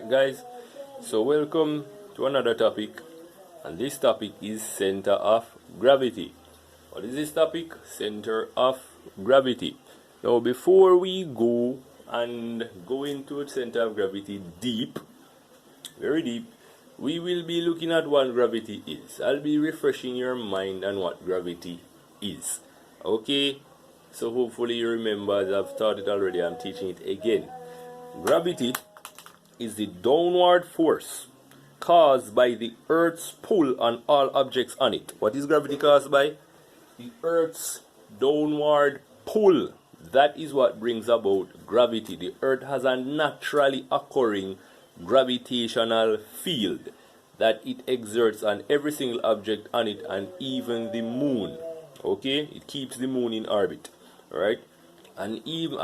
Alright guys, so welcome to another topic, and this topic is center of gravity. What is this topic? Center of gravity. Now before we go into center of gravity deep, very deep, we will be looking at what gravity is. I'll be refreshing your mind on what gravity is. Okay, so hopefully you remember, as I've taught it already, I'm teaching it again. Gravity is the downward force caused by the Earth's pull on all objects on it. What is gravity caused by? The Earth's downward pull. That is what brings about gravity. The Earth has a naturally occurring gravitational field that it exerts on every single object on it, and even the moon. Okay, it keeps the moon in orbit, right? And even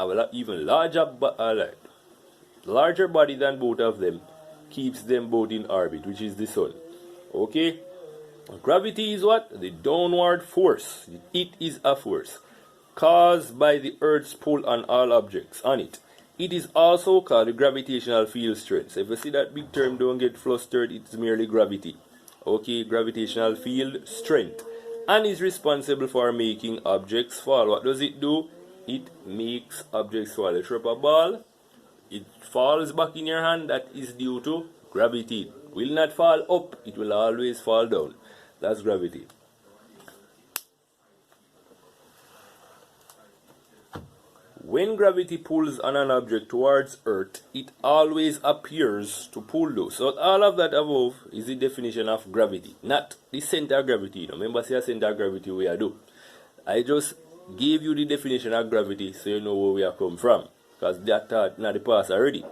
larger body than both of them keeps them both in orbit, which is the sun. Okay, gravity is what? The downward force. It is a force caused by the Earth's pull on all objects on it. It is also called the gravitational field strength. So if you see that big term, don't get flustered. It's merely gravity. Okay, gravitational field strength, and is responsible for making objects fall. What does it do? It makes objects fall. You throw up a ball, it falls back in your hand. That is due to gravity. It will not fall up, it will always fall down. That's gravity. When gravity pulls on an object towards Earth, it always appears to pull those. So all of that above is the definition of gravity, not the center of gravity. Remember, say center of gravity where I do. I just gave you the definition of gravity so you know where we are come from, because that not the past already.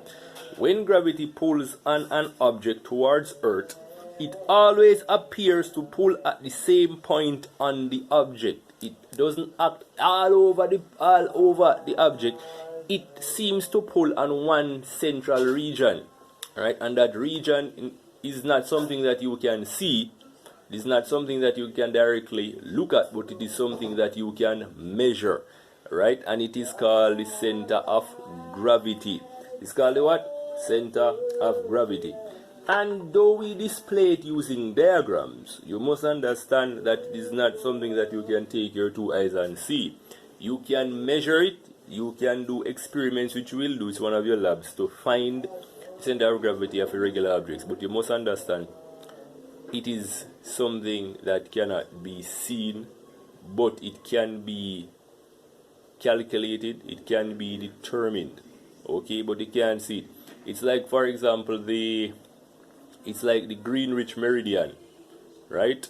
When gravity pulls on an object towards Earth, it always appears to pull at the same point on the object. It doesn't act all over the object. It seems to pull on one central region, right? And that region is not something that you can see. It is not something that you can directly look at, but it is something that you can measure, right? And it is called the center of gravity. It's called the what? Center of gravity. And though we display it using diagrams, you must understand that it is not something that you can take your two eyes and see. You can measure it. You can do experiments, which you will do in one of your labs, to find the center of gravity of irregular objects. But you must understand, it is something that cannot be seen, but it can be calculated, it can be determined. Okay, but you can't see it. It's like, for example, it's like the Greenwich Meridian, right?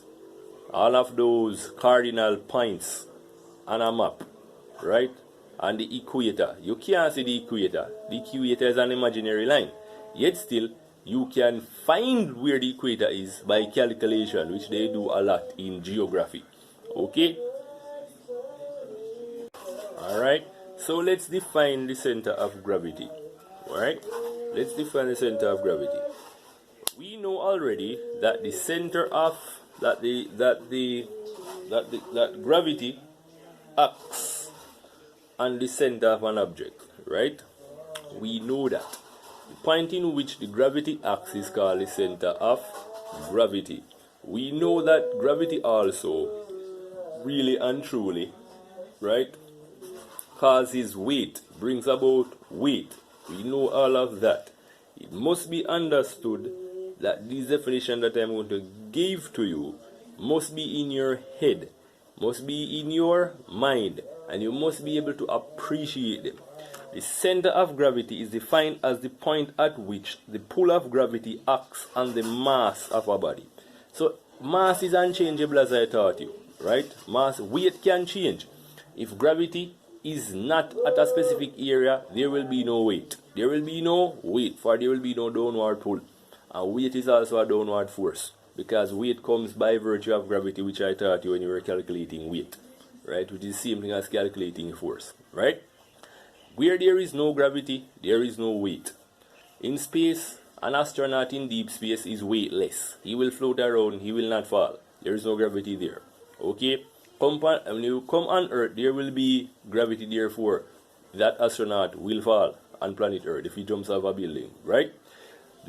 All of those cardinal points on a map, right? And the equator. You can't see the equator. The equator is an imaginary line. Yet still, you can find where the equator is by calculation, which they do a lot in geography. Okay? Alright, so let's define the center of gravity. Alright? Let's define the center of gravity. We know already that the center of that gravity acts on the center of an object, right? We know that. The point in which the gravity acts is called the center of gravity. We know that gravity also, really and truly, right, causes weight, brings about weight. We know all of that. It must be understood that this definition that I'm going to give to you must be in your head, must be in your mind, and you must be able to appreciate them. The center of gravity is defined as the point at which the pull of gravity acts on the mass of a body. So mass is unchangeable, as I taught you, right? Mass, weight can change. If gravity is not at a specific area, there will be no weight. There will be no weight, for there will be no downward pull. And weight is also a downward force, because weight comes by virtue of gravity, which I taught you when you were calculating weight, right? Which is the same thing as calculating force, right? Where there is no gravity, there is no weight. In space, an astronaut in deep space is weightless. He will float around, he will not fall. There is no gravity there. Okay? When you come on Earth, there will be gravity, therefore that astronaut will fall on planet Earth if he jumps off a building, right?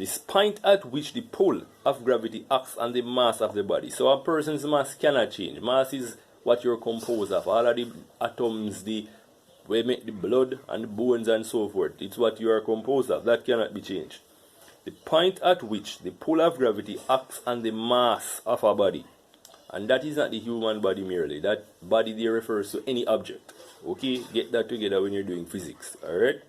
this point at which the pull of gravity acts on the mass of the body. So a person's mass cannot change. Mass is what you're composed of. All of the atoms, we make the blood and the bones and so forth. It's what you are composed of. That cannot be changed. The point at which the pull of gravity acts on the mass of a body. And that is not the human body merely. That body there refers to any object. Okay? Get that together when you're doing physics. Alright?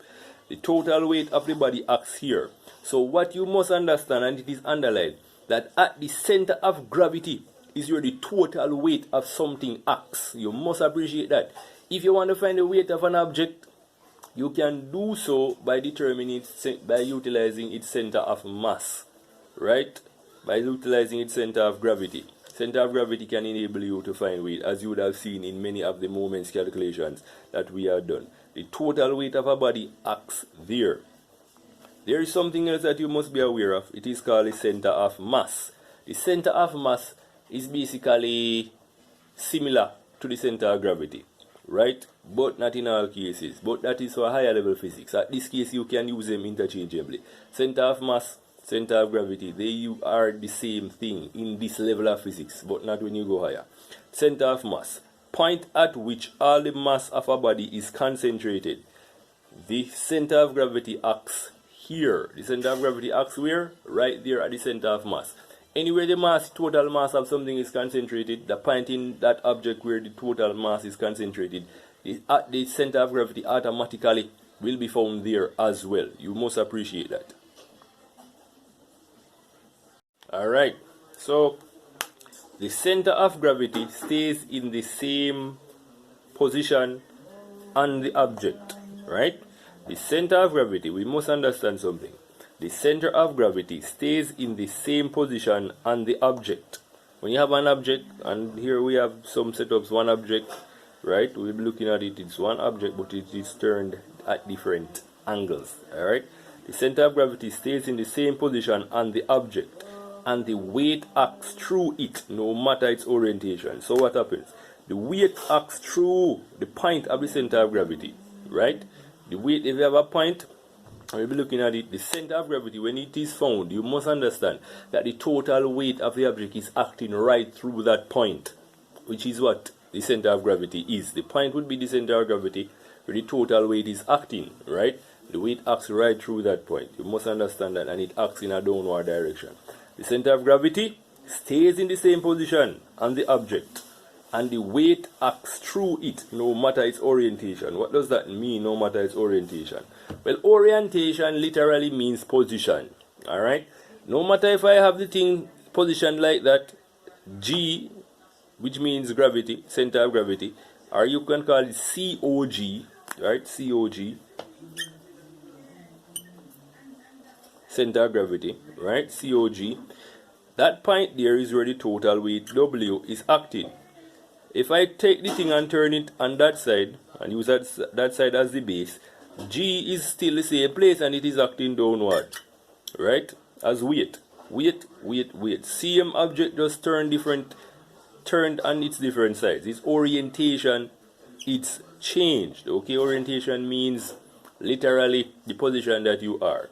The total weight of the body acts here. So what you must understand, and it is underlined, that at the center of gravity is where the total weight of something acts. You must appreciate that. If you want to find the weight of an object, you can do so by determining it, by utilizing its center of mass. Right? By utilizing its center of gravity. Center of gravity can enable you to find weight, as you would have seen in many of the moments calculations that we have done. The total weight of a body acts there. There is something else that you must be aware of. It is called the center of mass. The center of mass is basically similar to the center of gravity, right? But not in all cases. But that is for higher level physics. At this case, you can use them interchangeably. Center of mass, center of gravity, they are the same thing in this level of physics, but not when you go higher. Center of mass, point at which all the mass of a body is concentrated. The center of gravity acts here. The center of gravity acts where? Right there at the center of mass. Anywhere the total mass of something is concentrated, the point in that object where the total mass is concentrated, the center of gravity automatically will be found there as well. You must appreciate that. Alright, so the center of gravity stays in the same position on the object, right? The center of gravity, we must understand something. The center of gravity stays in the same position on the object. When you have an object, and here we have some setups, one object, right? We'll be looking at it, it's one object, but it is turned at different angles, alright? The center of gravity stays in the same position on the object, and the weight acts through it, no matter its orientation. So what happens? The weight acts through the point of the center of gravity, right? The weight, if you have a point, we'll be looking at it, the center of gravity, when it is found, you must understand that the total weight of the object is acting right through that point, which is what the center of gravity is. The point would be the center of gravity, where the total weight is acting, right? The weight acts right through that point. You must understand that, and it acts in a downward direction. The center of gravity stays in the same position on the object, and the weight acts through it, no matter its orientation. What does that mean, no matter its orientation? Well, orientation literally means position, alright? No matter if I have the thing positioned like that, G, which means gravity, center of gravity, or you can call it COG, right? COG, center of gravity, right? COG. That point there is where the total weight W is acting. If I take the thing and turn it on that side and use that side as the base, G is still the same place and it is acting downward, right? As weight. Same object just turned on its different sides. Its orientation, it's changed. Okay, orientation means literally the position that you are.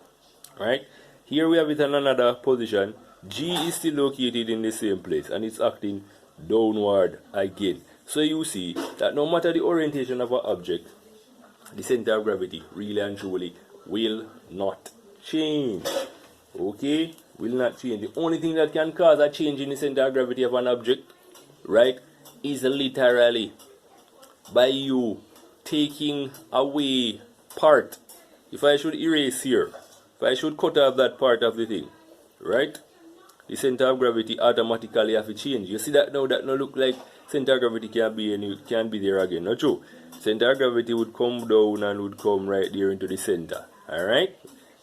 Right? Here we have it in another position. G is still located in the same place and it's acting downward again. So you see that no matter the orientation of an object, the center of gravity really and truly will not change. Okay? Will not change. The only thing that can cause a change in the center of gravity of an object, right, is literally by you taking away part. If I should erase here, if I should cut off that part of the thing, right, the center of gravity automatically have to change. You see that now? That now look like center of gravity can be there again. Not true. Center of gravity would come down and would come right there into the center. Alright?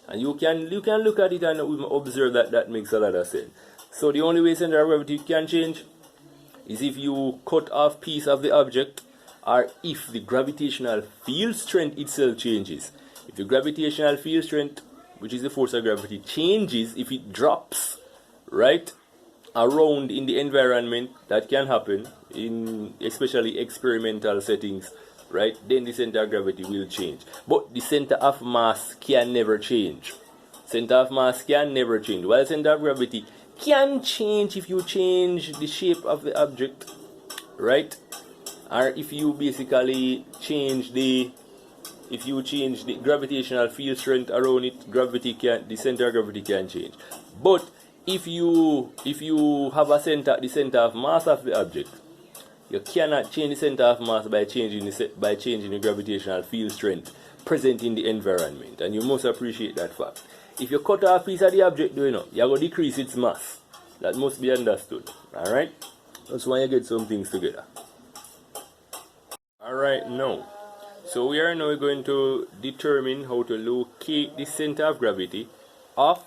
And you can look at it and observe that makes a lot of sense. So the only way center of gravity can change is if you cut off piece of the object, or if the gravitational field strength itself changes. If the gravitational field strength, which is the force of gravity, changes, if it drops, right, around in the environment, that can happen in especially experimental settings, right, then the center of gravity will change. But the center of mass can never change. Center of mass can never change. While center of gravity can change if you change the shape of the object, right? Or if you basically change the gravitational field strength around it, the center of gravity can change. But if you have the center of mass of the object, you cannot change the center of mass by changing the gravitational field strength present in the environment, and you must appreciate that fact. If you cut off a piece of the object, you're going to decrease its mass. That must be understood. Alright? That's why you get some things together. Alright, now. So we are now going to determine how to locate the center of gravity of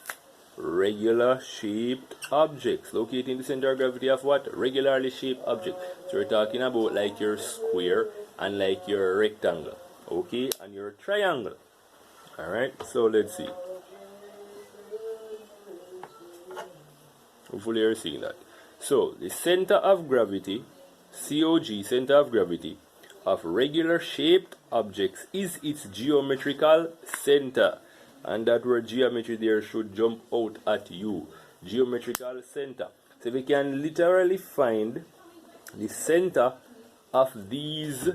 regular shaped objects. Locating the center of gravity of what? Regularly shaped objects. So we're talking about like your square and like your rectangle. Okay? And your triangle. Alright? So let's see. Hopefully you're seeing that. So the center of gravity, COG, center of gravity, of regular shaped objects is its geometrical center. And that word geometry there should jump out at you. Geometrical center. So we can literally find the center of these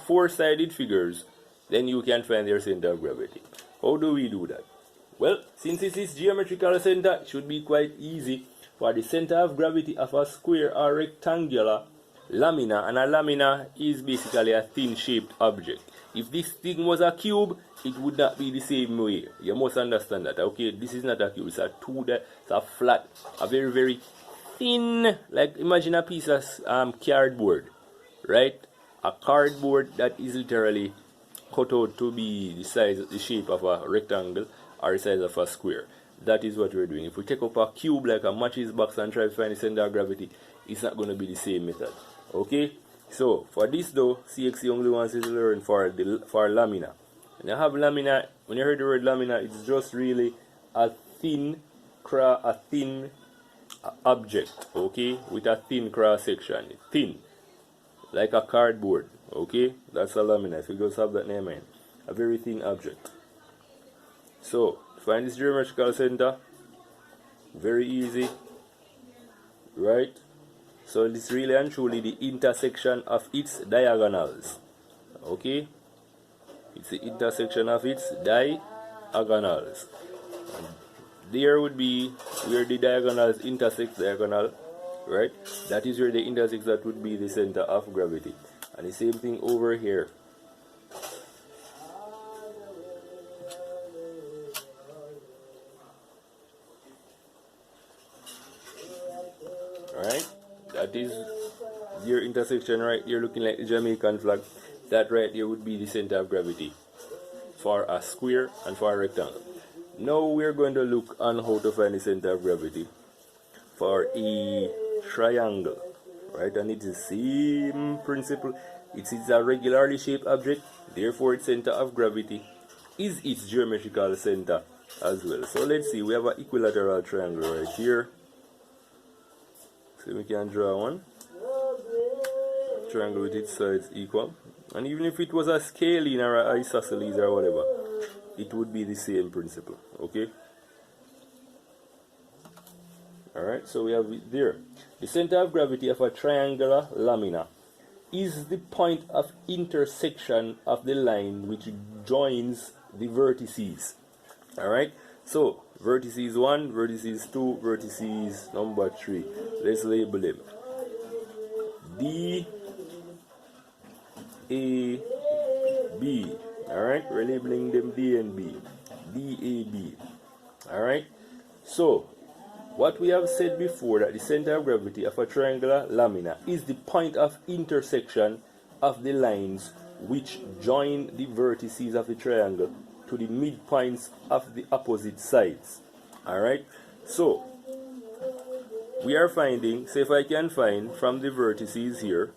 four-sided figures, then you can find their center of gravity. How do we do that? Well, since it is geometrical center, it should be quite easy for the center of gravity of a square or rectangular lamina, and a lamina is basically a thin shaped object. If this thing was a cube, it would not be the same way. You must understand that. Okay, this is not a cube, it's a flat, a very, very thin, like imagine a piece of cardboard, right? A cardboard that is literally cut out to be the shape of a rectangle or the size of a square. That is what we're doing. If we take up a cube like a matches box and try to find the center of gravity, it's not going to be the same method. Okay? So, for this though, CXC only wants you to learn for lamina. When you have lamina, when you heard the word lamina, it's just really a thin object, okay? With a thin cross section. Thin. Like a cardboard. Okay? That's a lamina. So you just have that in your mind. A very thin object. So, find this geometrical center. Very easy. Right? So it's really and truly the intersection of its diagonals. Okay? It's the intersection of its diagonals. And there would be where the diagonals intersect diagonal. Right? That is where they intersect, that would be the center of gravity. And the same thing over here. Alright? That is your intersection right here, looking like the Jamaican flag. That right there would be the center of gravity for a square and for a rectangle. Now we're going to look on how to find the center of gravity for a triangle. Right? And it's the same principle. It is a regularly shaped object, therefore its center of gravity is its geometrical center as well. So let's see, we have an equilateral triangle right here. So we can draw one triangle with its sides equal, and even if it was a scalene or an isosceles or whatever, it would be the same principle. Okay? Alright, so we have it there. The center of gravity of a triangular lamina is the point of intersection of the line which joins the vertices. Alright, so vertices 1, vertices 2, vertices number 3. Let's label them. D, A, B. Alright, we're labeling them D and B. D, A, B. Alright, so what we have said before, that the center of gravity of a triangular lamina is the point of intersection of the lines which join the vertices of the triangle to the midpoints of the opposite sides. Alright, so we are finding, say if I can find from the vertices here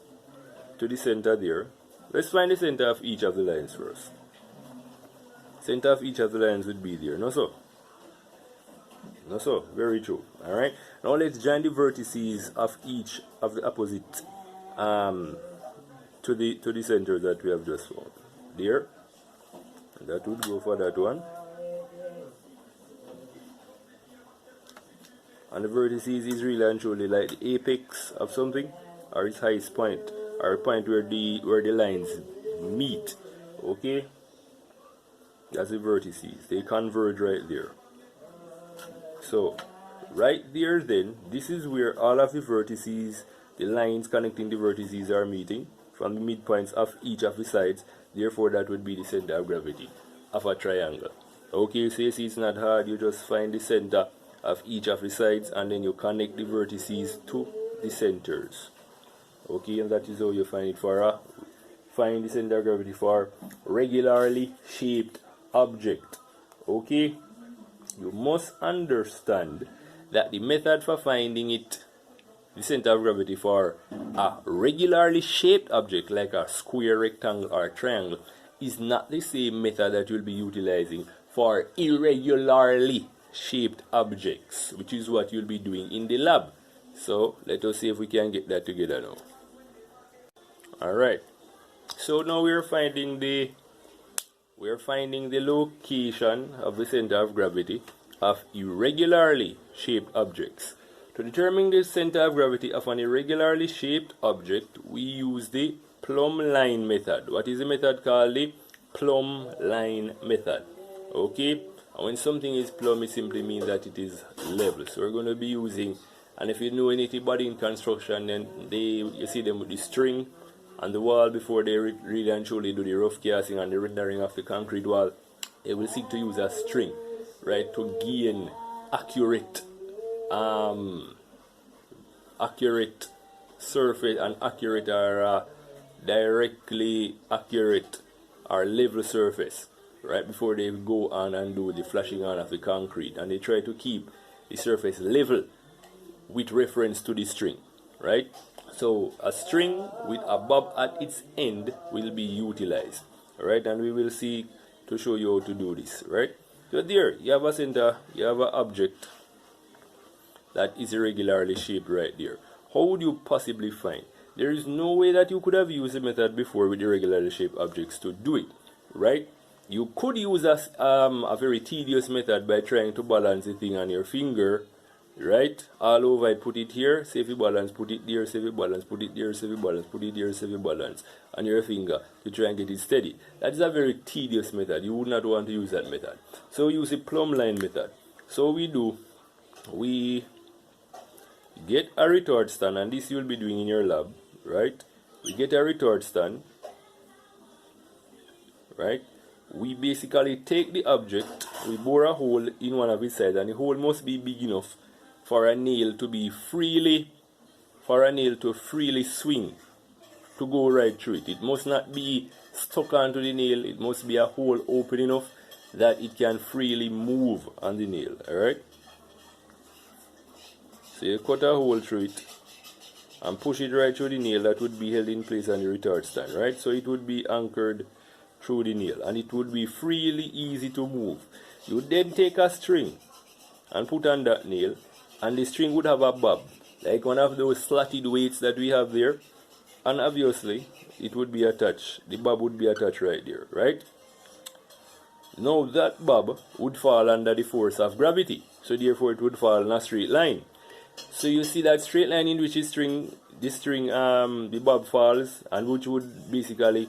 to the center there, let's find the center of each of the lines first. Center of each of the lines would be there, no so? No so, very true. Alright, now let's join the vertices of each of the opposite to the center that we have just found. there. That would go for that one. And the vertices is really and truly like the apex of something, or its highest point, or a point where the lines meet. Okay, that's the vertices. They converge right there. So right there, then this is where all of the vertices, the lines connecting the vertices, are meeting from the midpoints of each of the sides. Therefore, that would be the center of gravity of a triangle. Okay, so you see, it's not hard. You just find the center of each of the sides, and then you connect the vertices to the centers. Okay, and that is how you find it for find the center of gravity for regularly shaped object. Okay, you must understand that the method for finding it, the center of gravity for a regularly shaped object like a square, rectangle, or triangle, is not the same method that you'll be utilizing for irregularly shaped objects, which is what you'll be doing in the lab. So let us see if we can get that together now. Alright, so now we're finding the location of the center of gravity of irregularly shaped objects. To determine the center of gravity of an irregularly shaped object, we use the plumb line method. What is the method called? The plumb line method. Okay, and when something is plumb, it simply means that it is level. So we're going to be using, and if you know anybody in construction, then you see them with the string on the wall before they really and truly do the rough casting and the rendering of the concrete wall. They will seek to use a string, right, to gain accurate surface and accurate or directly accurate or level surface, right, before they go on and do the flashing on of the concrete. And they try to keep the surface level with reference to the string, right? So a string with a bob at its end will be utilized, right? And we will see to show you how to do this, right? So there you have a center, you have an object that is irregularly shaped right there. How would you possibly find? There is no way that you could have used the method before with irregularly shaped objects to do it, right? You could use a very tedious method by trying to balance the thing on your finger, right? All over it, put it here, save your balance, put it there, save your balance, put it there, save your balance, put it there, save your balance on your finger to try and get it steady. That is a very tedious method. You would not want to use that method. So use a plumb line method. So we get a retard stand, and this you'll be doing in your lab, right? We get a retard stand, right? We basically take the object, we bore a hole in one of its sides, and the hole must be big enough for a nail to freely swing, to go right through it. It must not be stuck onto the nail. It must be a hole open enough that it can freely move on the nail. Alright, so you cut a hole through it and push it right through the nail that would be held in place on the retard stand, right? So it would be anchored through the nail and it would be freely easy to move. You would then take a string and put on that nail, and the string would have a bob, like one of those slotted weights that we have there, and obviously it would be attached. The bob would be attached right there, right? Now that bob would fall under the force of gravity, so therefore it would fall in a straight line. So you see that straight line in which the bob falls, and which would basically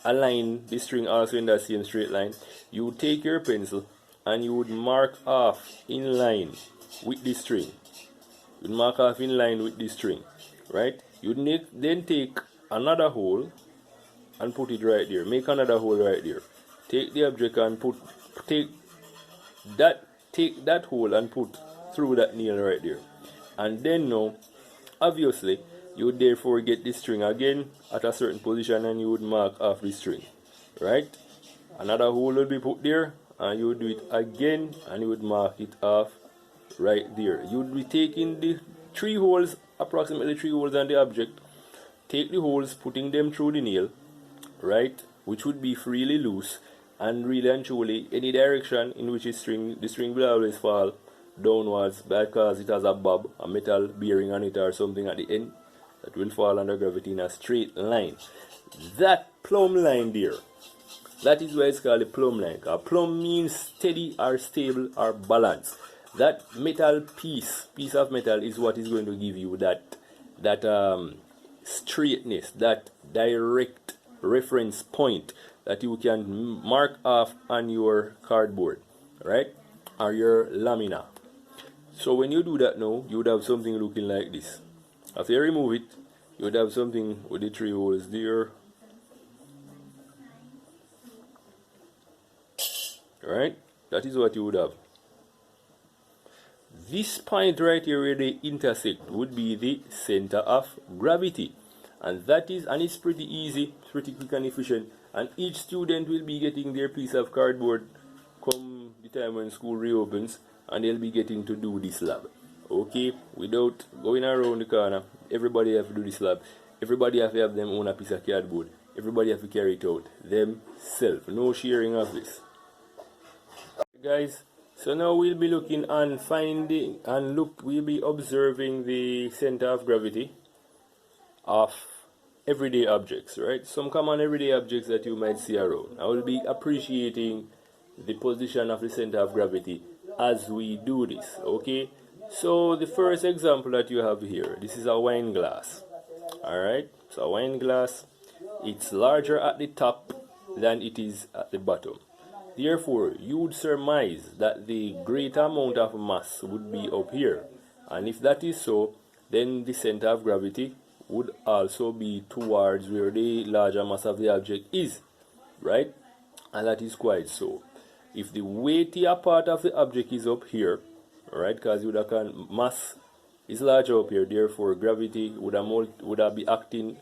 align the string also in that same straight line. You would take your pencil and you would mark off in line with the string. You'd mark off in line with the string, right? You'd then take another hole and put it right there. Make another hole right there. Take the object and take that hole and put through that nail right there. And then now, obviously, you would therefore get the string again at a certain position, and you would mark off the string, right? Another hole would be put there, and you would do it again, and you would mark it off right there. You would be taking the approximately three holes on the object, take the holes, putting them through the nail, right, which would be freely loose, and really and truly any direction in which the string will always fall downwards because it has a bob, a metal bearing on it or something at the end that will fall under gravity in a straight line. That plumb line there That is why it's called a plumb line. A plumb means steady or stable or balanced. That metal piece of metal is what is going to give you that straightness, that direct reference point that you can mark off on your cardboard, right, or your lamina. So when you do that now, you would have something looking like this. After you remove it, you would have something with the 3 holes there, right? That is what you would have. This point right here where they intersect would be the center of gravity, and it's pretty easy, pretty quick and efficient, and each student will be getting their piece of cardboard come the time when school reopens, and they'll be getting to do this lab, okay, without going around the corner. Everybody have to do this lab. Everybody have to have them own a piece of cardboard. Everybody have to carry it out themselves. No sharing of this, guys. So now we'll be looking and we'll be observing the center of gravity of everyday objects, right? Some common everyday objects that you might see around. I will be appreciating the position of the center of gravity as we do this, okay? So the first example that you have here, this is a wine glass, all right? So a wine glass, it's larger at the top than it is at the bottom. Therefore, you would surmise that the greater amount of mass would be up here. And if that is so, then the center of gravity would also be towards where the larger mass of the object is, right? And that is quite so. If the weightier part of the object is up here, right, because mass is larger up here, therefore gravity would have be acting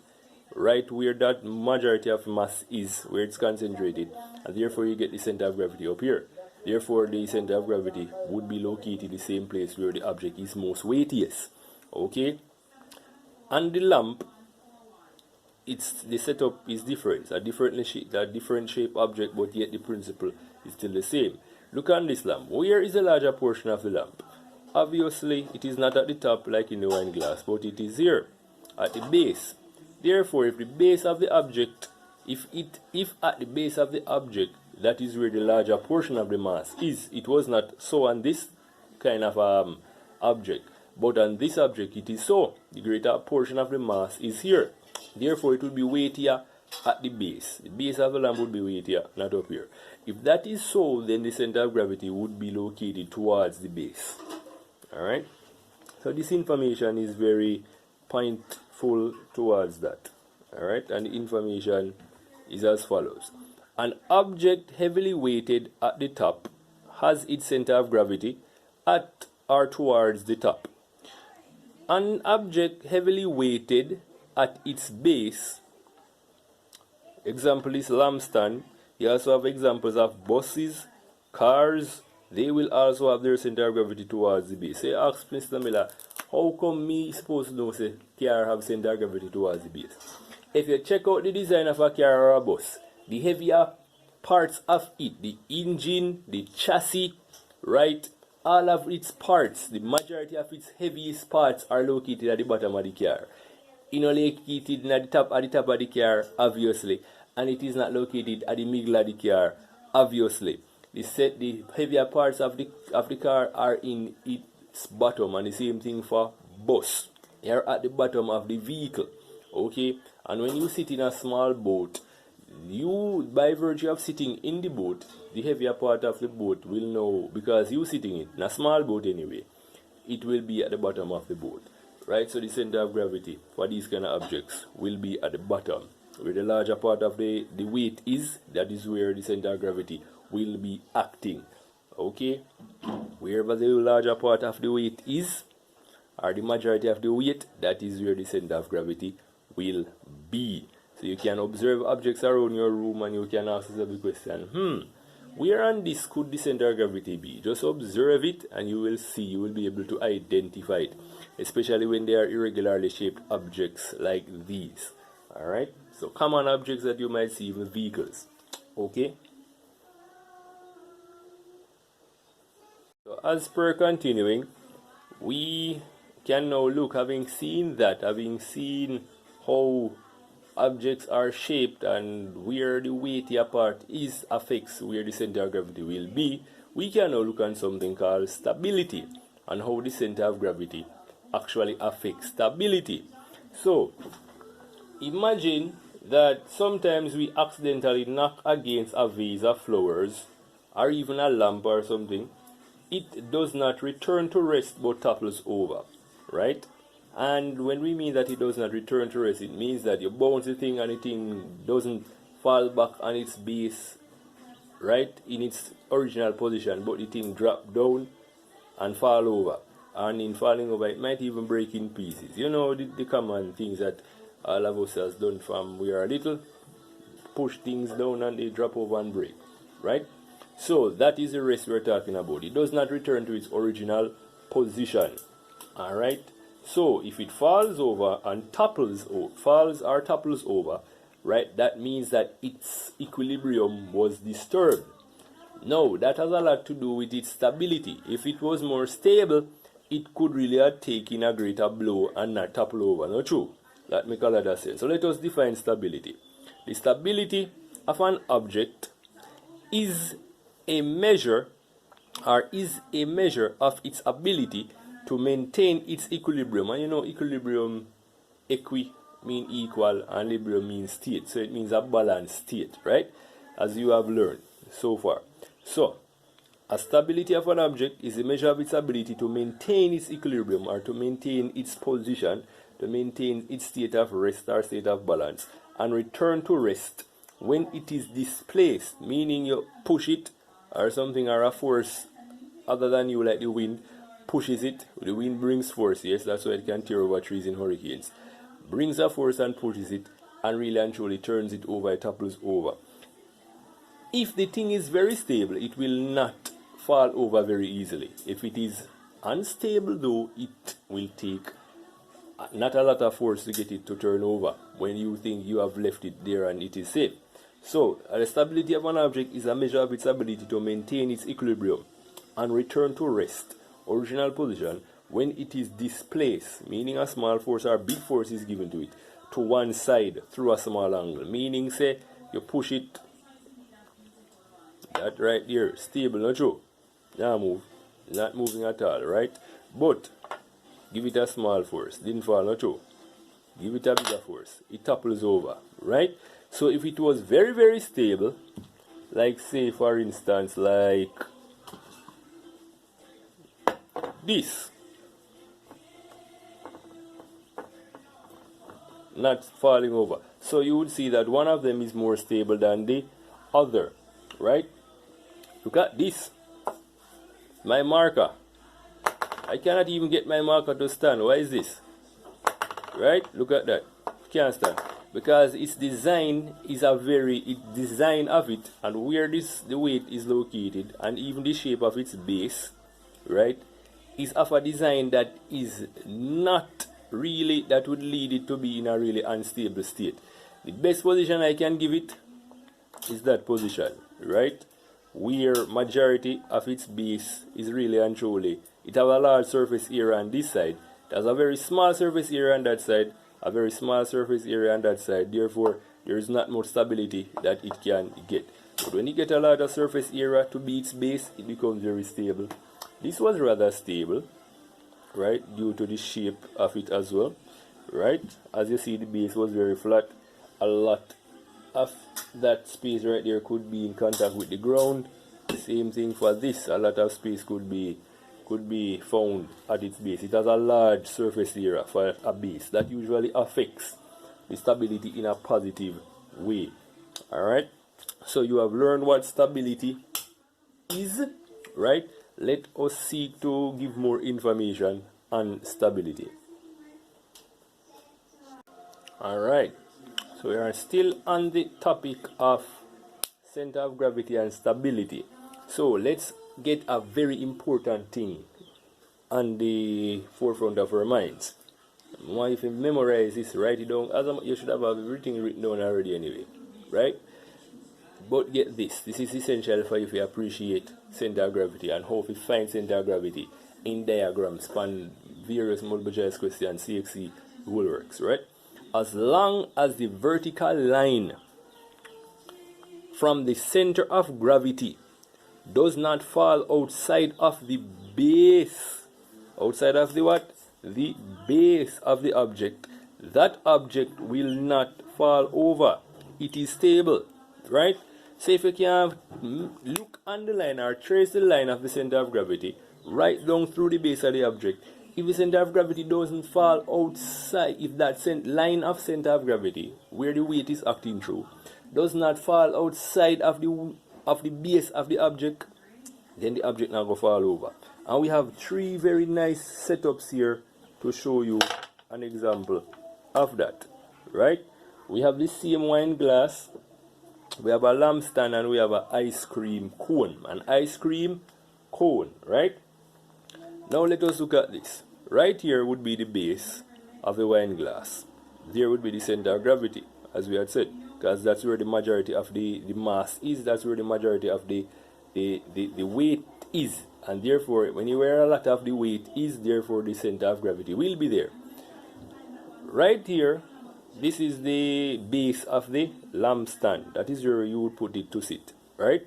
right where that majority of mass is, where it's concentrated, and therefore you get the center of gravity up here. Therefore the center of gravity would be located in the same place where the object is most weightiest, okay? And the lamp, the setup is different. It's a different shape object, but yet the principle is still the same. Look on this lamp. Where is the larger portion of the lamp? Obviously it is not at the top like in the wine glass, but it is here at the base. Therefore, if at the base of the object, that is where the larger portion of the mass is, it was not so on this kind of object, but on this object it is so. The greater portion of the mass is here. Therefore, it will be weightier at the base. The base of the lamp would be weightier, not up here. If that is so, then the center of gravity would be located towards the base. Alright? So this information is very pointful towards that. Alright, and the information is as follows. An object heavily weighted at the top has its center of gravity at or towards the top. An object heavily weighted at its base, example is lampstand. You also have examples of buses, cars. They will also have their center of gravity towards the base. Say, ask Mr. Miller, how come me supposed to know say car have center of gravity towards the base? If you check out the design of a car or a bus, the heavier parts of it, the engine, the chassis, right, all of its parts, the majority of its heaviest parts are located at the bottom of the car. It's not located at the top of the car, obviously, and it is not located at the middle of the car, obviously. The heavier parts of the car are in its bottom, and the same thing for bus. They are at the bottom of the vehicle, okay? And when you sit in a small boat, you, by virtue of sitting in the boat, the heavier part of the boat will know, because you sitting in a small boat anyway, it will be at the bottom of the boat, right? So the center of gravity for these kind of objects will be at the bottom, where the larger part of the weight is. That is where the center of gravity will be acting, okay? Wherever the larger part of the weight is, or the majority of the weight, that is where the center of gravity will be. So you can observe objects around your room and you can ask yourself the question, where on this could the center of gravity be? Just observe it and you will see, you will be able to identify it, especially when they are irregularly shaped objects like these. Alright, so common objects that you might see in vehicles, okay? So as per continuing, we can now look, having seen how objects are shaped and where the weightier part is affects where the center of gravity will be, we can now look at something called stability and how the center of gravity actually affects stability. So imagine that sometimes we accidentally knock against a vase of flowers or even a lamp or something. It does not return to rest but topples over, right? And when we mean that it does not return to rest, it means that you bounce the thing and the thing doesn't fall back on its base, right, in its original position, but the thing drop down and fall over. And in falling over, it might even break in pieces. You know, the common things that all of us has done from we are little, push things down and they drop over and break, right? So that is the rest we're talking about. It does not return to its original position, all right? So if it falls over and topples over, right, that means that its equilibrium was disturbed. Now that has a lot to do with its stability. If it was more stable, it could really have taken a greater blow and not topple over. Not true? That makes a lot of sense. So let us define stability. The stability of an object is a measure of its ability to maintain its equilibrium. And you know, equilibrium, equi mean equal and librium means state. So it means a balanced state, right? As you have learned so far. So a stability of an object is a measure of its ability to maintain its equilibrium or to maintain its position, to maintain its state of rest or state of balance, and return to rest when it is displaced, meaning you push it or something or a force other than you, like the wind, pushes it. The wind brings force, yes, that's why it can tear over trees in hurricanes. Brings a force and pushes it, and really and truly turns it over, it topples over. If the thing is very stable, it will not fall over very easily. If it is unstable though, it will take not a lot of force to get it to turn over when you think you have left it there and it is safe. So the stability of an object is a measure of its ability to maintain its equilibrium and return to rest, original position, when it is displaced, meaning a small force or big force is given to it, to one side through a small angle. Meaning, say, you push it, that right there, stable, not true? Now move, not moving at all, right? But give it a small force, didn't fall, not true? Give it a bigger force, it topples over, right? So if it was very, very stable, like say for instance, like this, not falling over, so you would see that one of them is more stable than the other, right? Look at this, my marker. I cannot even get my marker to stand. Why is this? Right? Look at that. Can't stand. Because its design is design of it, and where the weight is located, and even the shape of its base, right, is of a design that is not really, that would lead it to be in a really unstable state. The best position I can give it is that position, right, where majority of its base is really and truly, it has a large surface area on this side, it has a very small surface area on that side, a very small surface area on that side. Therefore there is not much stability that it can get. But when you get a lot of surface area to be its base, it becomes very stable. This was rather stable, right, due to the shape of it as well, right? As you see, the base was very flat. A lot of that space right there could be in contact with the ground. Same thing for this, a lot of space could be found at its base. It has a large surface area for a base that usually affects the stability in a positive way. Alright, so you have learned what stability is, right? Let us seek to give more information on stability. Alright, so we are still on the topic of center of gravity and stability. So let's get a very important thing on the forefront of our minds. If you memorize this, write it down. You should have everything written down already anyway, right? But get this. This is essential for you to appreciate center of gravity and how to find center of gravity in diagrams, span various multiple choice questions, CXC, whole works, right? as long as the vertical line from the center of gravity does not fall outside of the base. Outside of the what? The base of the object. That object will not fall over. It is stable, right? So if you can look on the line or trace the line of the center of gravity right down through the base of the object, if the center of gravity doesn't fall outside, if that line of center of gravity where the weight is acting through does not fall outside of the base of the object, then the object not going to fall over. And we have three very nice setups here to show you an example of that, right? We have the same wine glass, we have a lampstand, and we have an ice cream cone. An ice cream cone, right? Now let us look at this. Right here would be the base of the wine glass. There would be the center of gravity, as we had said, because that's where the majority of the mass is, that's where the majority of the weight is. And therefore, when you where a lot of the weight is, therefore the center of gravity will be there. Right here, this is the base of the lampstand. That is where you would put it to sit, right?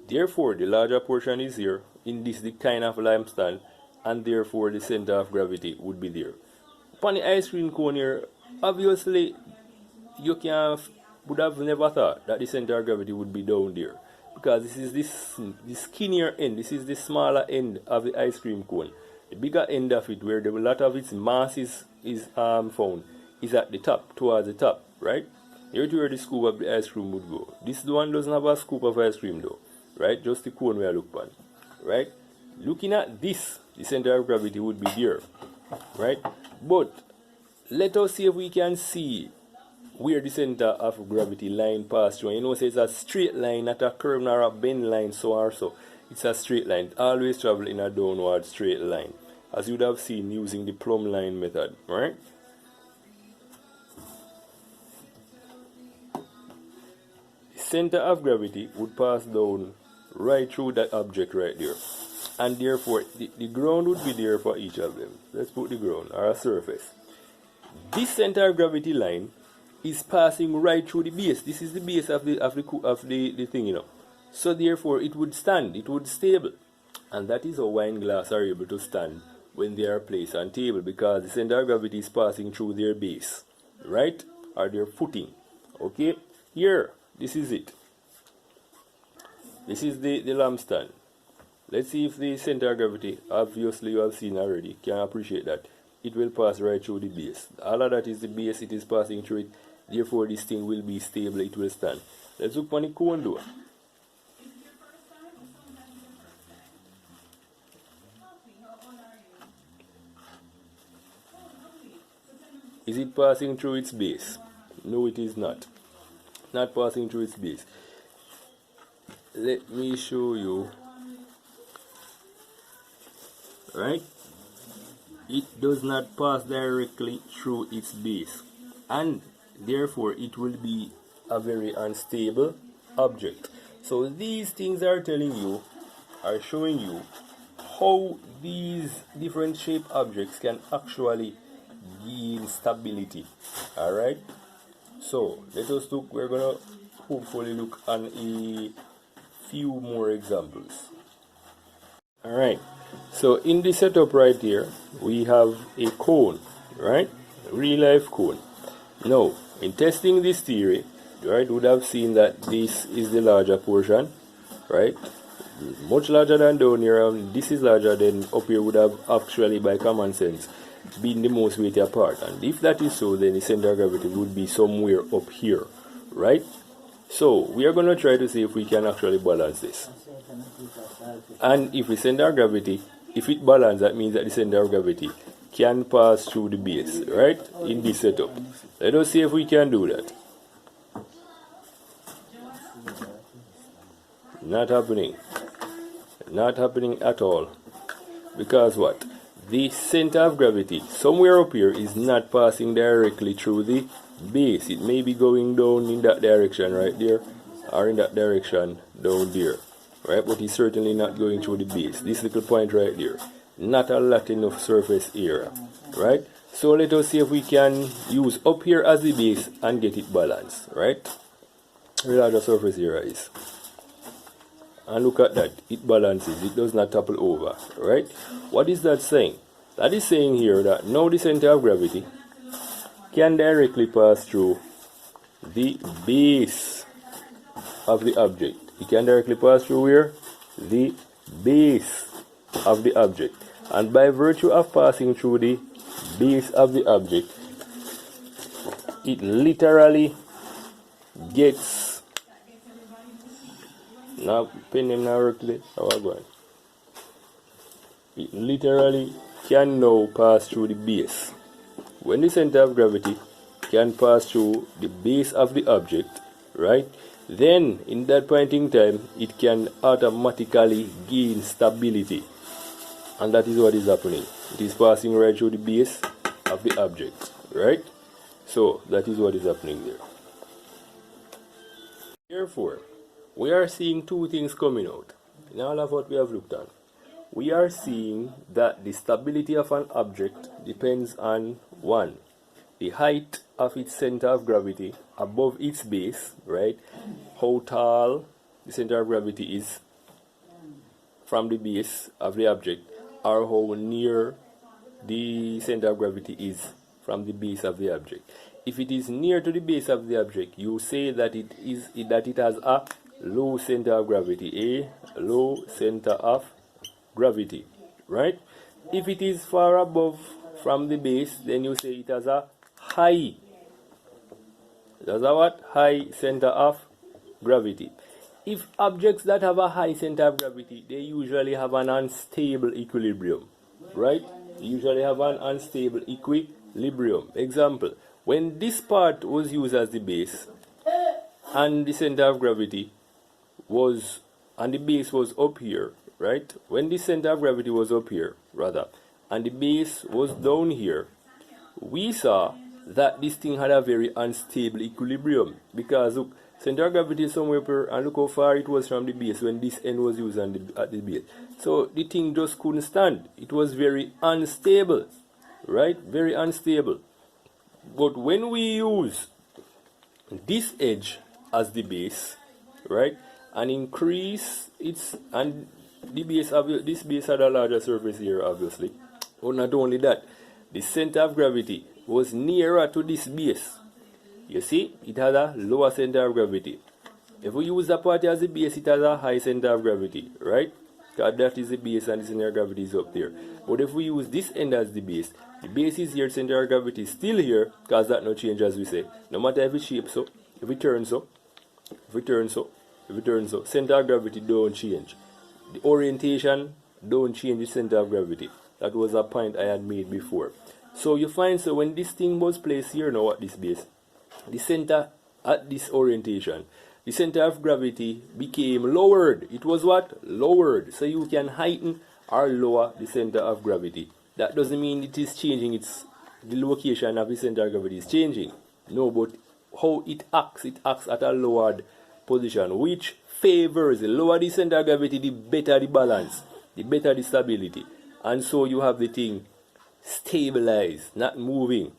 Therefore, the larger portion is here in this the kind of lampstand, and therefore the center of gravity would be there. Upon the ice cream cone here, obviously you would have never thought that the center of gravity would be down there, because this is the skinnier end, this is the smaller end of the ice cream cone. The bigger end of it, where a lot of its mass is found, is at the top, towards the top, right? Here's where the scoop of the ice cream would go. This one doesn't have a scoop of ice cream though, right? Just the cone where I look upon, right? Looking at this, the center of gravity would be there, right? But let us see if we can see where the center of gravity line passes through. You know, so it's a straight line, not a curve nor a bend line, so or so. It's a straight line. Always travel in a downward straight line, as you would have seen using the plumb line method, right? The center of gravity would pass down right through that object right there, and therefore the ground would be there for each of them. Let's put the ground or a surface. This center of gravity line is passing right through the base. This is the base of the thing, you know. So therefore it would stand, it would stable. And that is how wine glass are able to stand when they are placed on table, because the center of gravity is passing through their base, right? Or their footing. Okay? Here, this is it. This is the lampstand. Let's see if the center of gravity, obviously you have seen already, can appreciate that. It will pass right through the base. All of that is the base, it is passing through it. Therefore this thing will be stable, it will stand. Let's look on the cone door. Is it passing through its base? No, it is not. Not passing through its base. Let me show you. Right? It does not pass directly through its base, and therefore it will be a very unstable object. So these things are telling you, are showing you how these different shaped objects can actually gain stability. Alright, so let us look. We're gonna hopefully look on a few more examples. Alright, so in the setup right here we have a cone, right? A real life cone. Now in testing this theory, right, would have seen that this is the larger portion, right? Much larger than down here, and this is larger than up here, would have actually by common sense been the most weighty part. And if that is so, then the center of gravity would be somewhere up here, right? So we are going to try to see if we can actually balance this. And if the center of gravity, if it balances, that means that the center of gravity can pass through the base, right? In this setup. Let us see if we can do that. Not happening. Not happening at all. Because what? The center of gravity somewhere up here is not passing directly through the base. It may be going down in that direction right there, or in that direction down there, right? But it's certainly not going through the base. This little point right there, not a lot enough surface area, right? So let us see if we can use up here as the base and get it balanced, right? The larger surface area is. And look at that, it balances, it does not topple over, right? What is that saying? That is saying here that now the center of gravity can directly pass through the base of the object. It can directly pass through where? The base of the object. And by virtue of passing through the base of the object, it literally gets, now pen them now work today, how are going? It literally can now pass through the base. When the center of gravity can pass through the base of the object, right, then in that point in time it can automatically gain stability, and that is what is happening. It is passing right through the base of the object, right? So that is what is happening there. Therefore, we are seeing two things coming out in all of what we have looked at. We are seeing that the stability of an object depends on, one, the height of its center of gravity above its base, right? How tall the center of gravity is from the base of the object, or how near the center of gravity is from the base of the object. If it is near to the base of the object, you say that it has a low center of gravity, a low center of gravity, right? If it is far above from the base, then you say it has a high. It has a what? High center of gravity. If objects that have a high center of gravity, they usually have an unstable equilibrium, right? They usually have an unstable equilibrium. Example, when this part was used as the base and the center of gravity was, and the base was up here, right? When the center of gravity was up here, rather, and the base was down here, we saw that this thing had a very unstable equilibrium, because look, center of gravity is somewhere here, and look how far it was from the base when this end was used at the base. So the thing just couldn't stand. It was very unstable, right? Very unstable. But when we use this edge as the base, right, and increase its, and the base of this base had a larger surface here, obviously. But not only that, the center of gravity was nearer to this base. You see, it has a lower center of gravity. If we use that part as the base, it has a high center of gravity, right? Because that is the base and the center of gravity is up there. But if we use this end as the base is here, center of gravity is still here, because that no change, as we say. No matter if it shapes so, if it turns so, if it turns so, if it turns so, center of gravity don't change. The orientation don't change the center of gravity. That was a point I had made before. So you find, so when this thing was placed here now at this base, the center at this orientation, the center of gravity became lowered. It was what? Lowered. So you can heighten or lower the center of gravity. That doesn't mean it is changing, the location of the center of gravity is changing. No, but how it acts at a lowered position, which favors, the lower the center of gravity, the better the balance, the better the stability. And so you have the thing stabilized, not moving,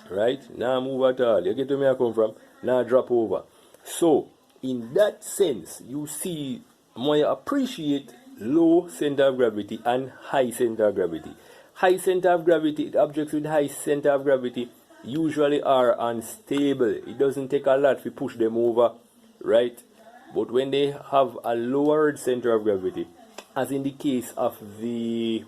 right? Not move at all. You get where I come from? Not drop over. So in that sense, you see, more appreciate low center of gravity and high center of gravity. High center of gravity, objects with high center of gravity usually are unstable. It doesn't take a lot to push them over, right? But when they have a lowered center of gravity, as in the case of the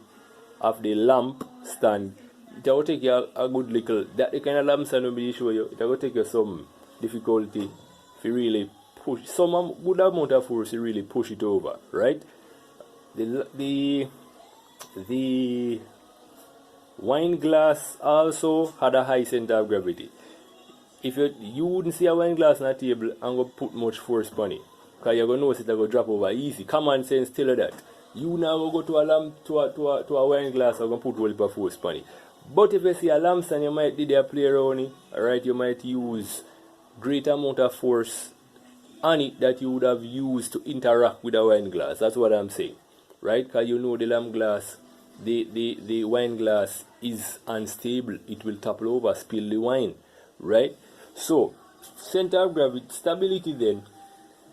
lamp stand, it will take you a good little, that the kind of lamp stand will show you, it will take you some difficulty to really push, some good amount of force to really push it over, right? The wine glass also had a high center of gravity. If you wouldn't see a wine glass on a table and go put much force on it, because you're going to notice it will drop over easy. Common sense tell you that. You now go to a lamp, to a wine glass, and go put a whole heap of force on it. But if you see a lamp stand, you might did a play around it, alright, you might use great amount of force on it that you would have used to interact with a wine glass. That's what I'm saying, right? Because you know the lamp glass the wine glass is unstable, it will topple over, spill the wine, right? So center of gravity stability then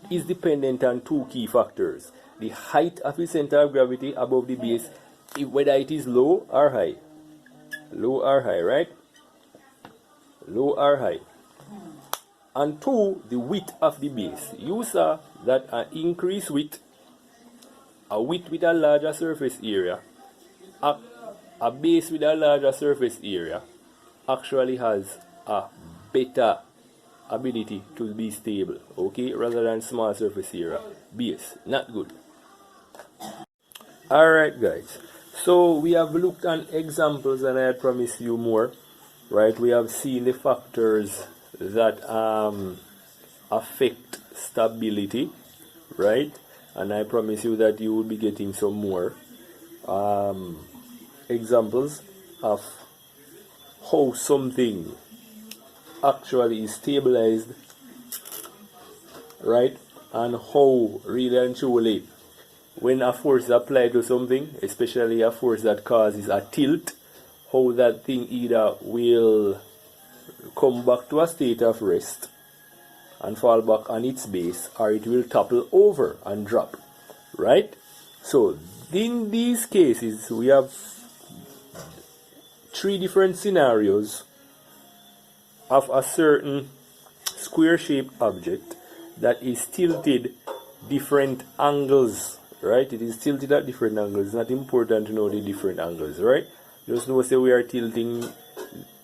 is dependent on two key factors: the height of the center of gravity above the base, whether it is low or high, right? Low or high. And two, the width of the base. You saw that an increased width, a width with a larger surface area, a base with a larger surface area actually has a better ability to be stable, okay, rather than small surface area base. Not good. Alright guys, so we have looked at examples and I had promised you more, right? We have seen the factors that affect stability, right? And I promise you that you will be getting some more examples of how something actually is stabilized, right? And how really and truly when a force is applied to something, especially a force that causes a tilt, how that thing either will come back to a state of rest and fall back on its base, or it will topple over and drop, right? So in these cases we have three different scenarios of a certain square shaped object that is tilted different angles, right? It is tilted at different angles. It's not important to know the different angles, right? Just know say we are tilting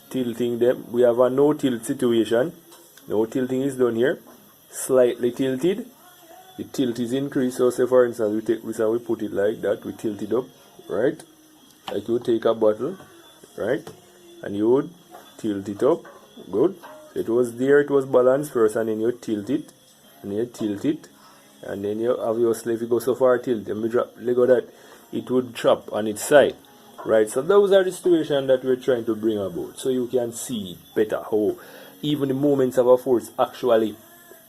them. We have a no tilt situation. No tilting is done here. Slightly tilted. The tilt is increased. So say for instance we take this and we put it like that. We tilt it up, right? Like you would take a bottle, right? And you would tilt it up. Good. So it was there, it was balanced first, and then you tilt it, and you tilt it, and then you obviously if you go so far tilt, then we drop let go that it would drop on its side. Right, so those are the situations that we're trying to bring about, so you can see better how even the moments of a force actually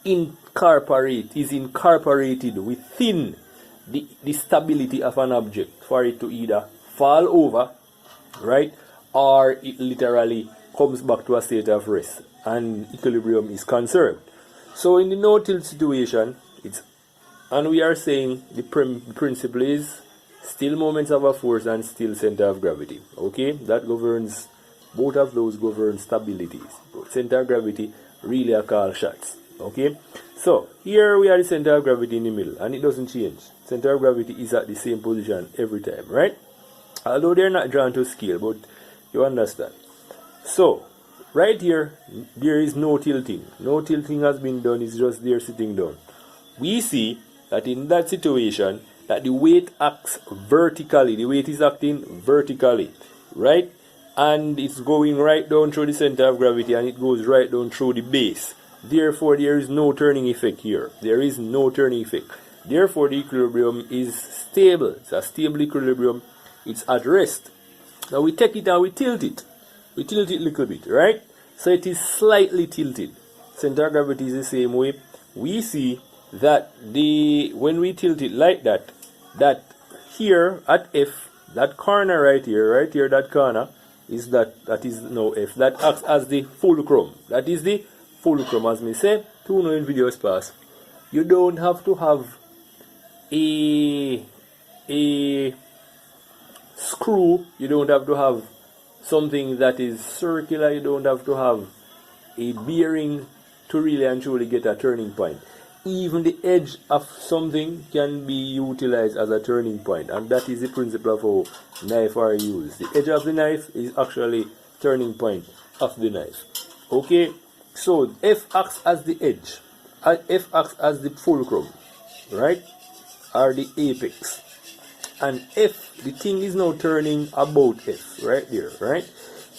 is incorporated within the stability of an object for it to either fall over, right, or it literally comes back to a state of rest and equilibrium is conserved. So in the no tilt situation, and we are saying the principle is still moments of a force and still center of gravity, okay? That governs, both of those govern stabilities. Center of gravity really are called shots, okay? So here we are the center of gravity in the middle, and it doesn't change. Center of gravity is at the same position every time, right? Although they're not drawn to scale, but you understand. So right here there is no tilting. No tilting has been done, it's just there sitting down. We see that in that situation that the weight acts vertically. The weight is acting vertically, right? And it's going right down through the center of gravity, and it goes right down through the base. Therefore, there is no turning effect here. There is no turning effect. Therefore, the equilibrium is stable. It's a stable equilibrium. It's at rest. Now we take it and we tilt it. We tilt it a little bit, right? So it is slightly tilted. Center of gravity is the same way. We see that when we tilt it like that, that here at F, that corner right here, that corner is that is now F. That acts as the fulcrum. That is the fulcrum, as me say. To know in videos past, you don't have to have a screw. You don't have to have something that is circular. You don't have to have a bearing to really and truly get a turning point. Even the edge of something can be utilized as a turning point, and that is the principle of how knife are used. The edge of the knife is actually turning point of the knife. Okay, so F acts as the edge, F acts as the fulcrum, right, or the apex, and F, the thing is now turning about F right there, right?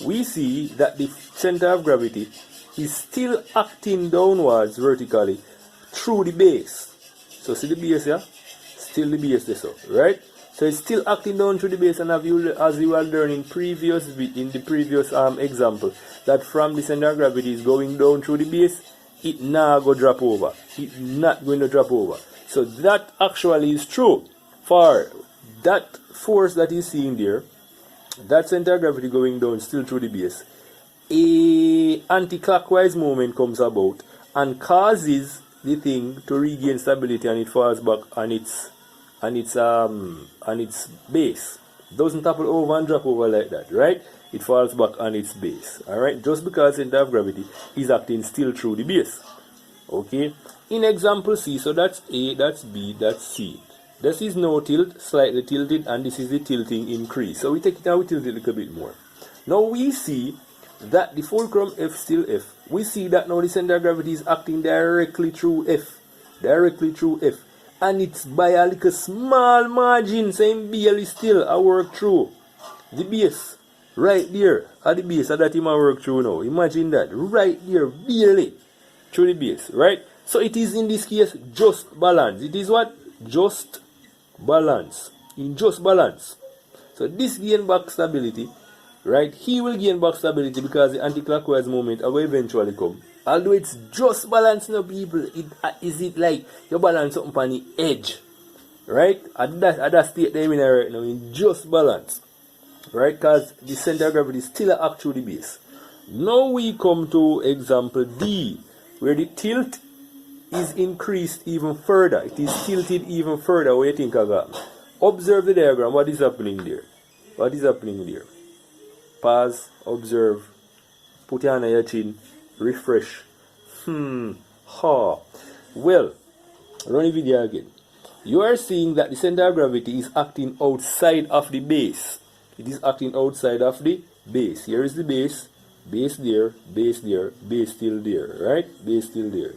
We see that the center of gravity is still acting downwards vertically through the base. So see the base here? Still the base there, so, right? So it's still acting down through the base, and as you are learning in the previous example, that from the center of gravity is going down through the base, it not go drop over. It's not going to drop over. So that actually is true for that force that is seen there, that center of gravity going down still through the base, a anti-clockwise movement comes about and causes the thing to regain stability, and it falls back on its base. Doesn't topple over and drop over like that, right? It falls back on its base. Alright, just because center of gravity is acting still through the base. Okay, in example C, so that's A, that's B, that's C. This is no tilt, slightly tilted, and this is the tilting increase. So we take it and we tilt it a little bit more. Now we see that the fulcrum F still F. We see that now the center of gravity is acting directly through F. And it's by a little small margin, same barely still I work through the base. Right there, at the base, that him I work through now. Imagine that, right there, barely through the base, right? So it is in this case just balance. It is what? Just balance. In just balance. So this gain back stability, right? He will gain back stability because the anti-clockwise movement will eventually come. Although it's just balance now, people. Is it like you balance something on the edge? Right? At that state there right now, in just balance. Right? Because the center of gravity is still act through the base. Now we come to example D, where the tilt is increased even further. It is tilted even further. What do you think of that? Observe the diagram. What is happening there? What is happening there? Pause, observe, put your hand on your chin, refresh. Well, run the video again. You are seeing that the center of gravity is acting outside of the base. It is acting outside of the base. Here is the base. Base there, base there, base still there, right? Base still there.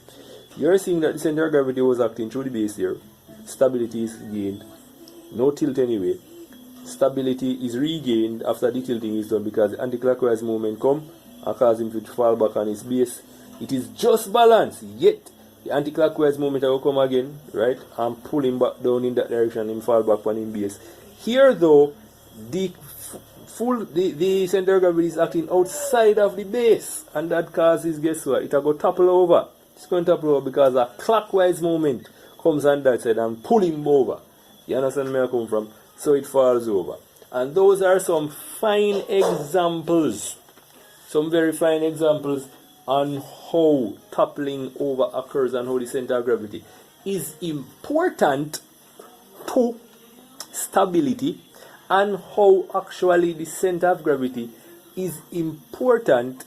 You are seeing that the center of gravity was acting through the base there. Stability is gained. No tilt anyway. Stability is regained after the tilting is done because the anti-clockwise movement come and cause him to fall back on his base. It is just balance, yet the anti-clockwise movement will come again, right? And pull him back down in that direction and fall back on his base. Here though, the center of gravity is acting outside of the base, and that causes, guess what? It will go topple over. It's going to topple over because a clockwise movement comes on that side and pull him over. You understand where I come from? So it falls over. And those are some fine examples, some very fine examples on how toppling over occurs and how the center of gravity is important to stability, and how actually the center of gravity is important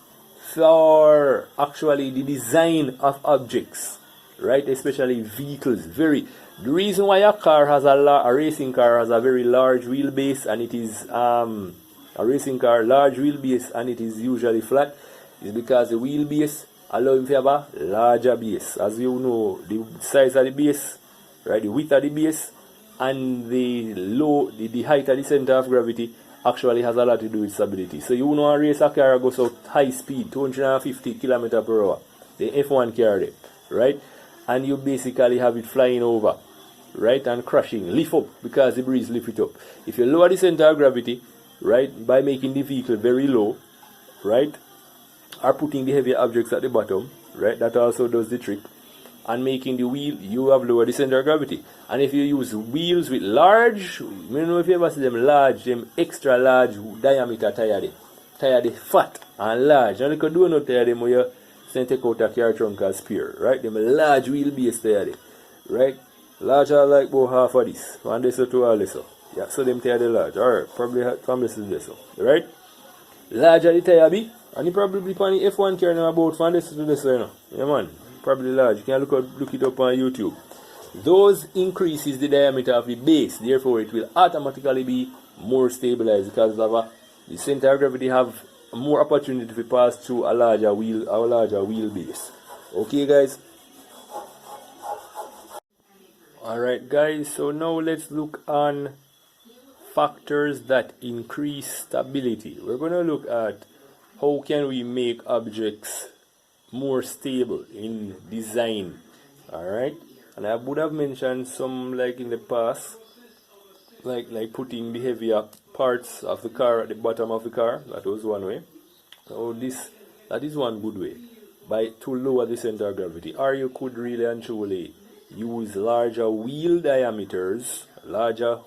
for actually the design of objects, right? Especially vehicles. The reason why a racing car has a very large wheelbase, and it is a racing car large wheelbase and it is usually flat, is because the wheelbase allows him to have a larger base. As you know, the size of the base, right, the width of the base, and the height of the center of gravity actually has a lot to do with stability. So you know, a race a car goes out high speed, 250 km per hour, the F1 car there, right? And you basically have it flying over, right, and crashing, lift up, because the breeze lift it up. If you lower the center of gravity, right, by making the vehicle very low, right, or putting the heavy objects at the bottom, right, that also does the trick, and making the wheel, you have lowered the center of gravity. And if you use wheels with large, you know, if you ever see them large, them extra large diameter tire they fat and large, and you can do no tire them where you send take out a car trunk as spare, right? Them large wheelbase tire there, right? Large are like about half of this, one this to all this. Yeah, so them tire the large, alright, probably from this to this, right? Larger the tire be, and you probably on the F1 car now about from this to this, you know. Yeah man, probably large. You can look it up on YouTube. Those increases the diameter of the base, therefore it will automatically be more stabilized because of the center of gravity have more opportunity to pass through a larger wheelbase. Okay guys? Alright guys, so now let's look on factors that increase stability. We're going to look at how can we make objects more stable in design. Alright? And I would have mentioned some like in the past, like putting the heavier parts of the car at the bottom of the car. That was one way. So that is one good way, to lower the center of gravity. Or you could really and truly use larger wheel diameters, larger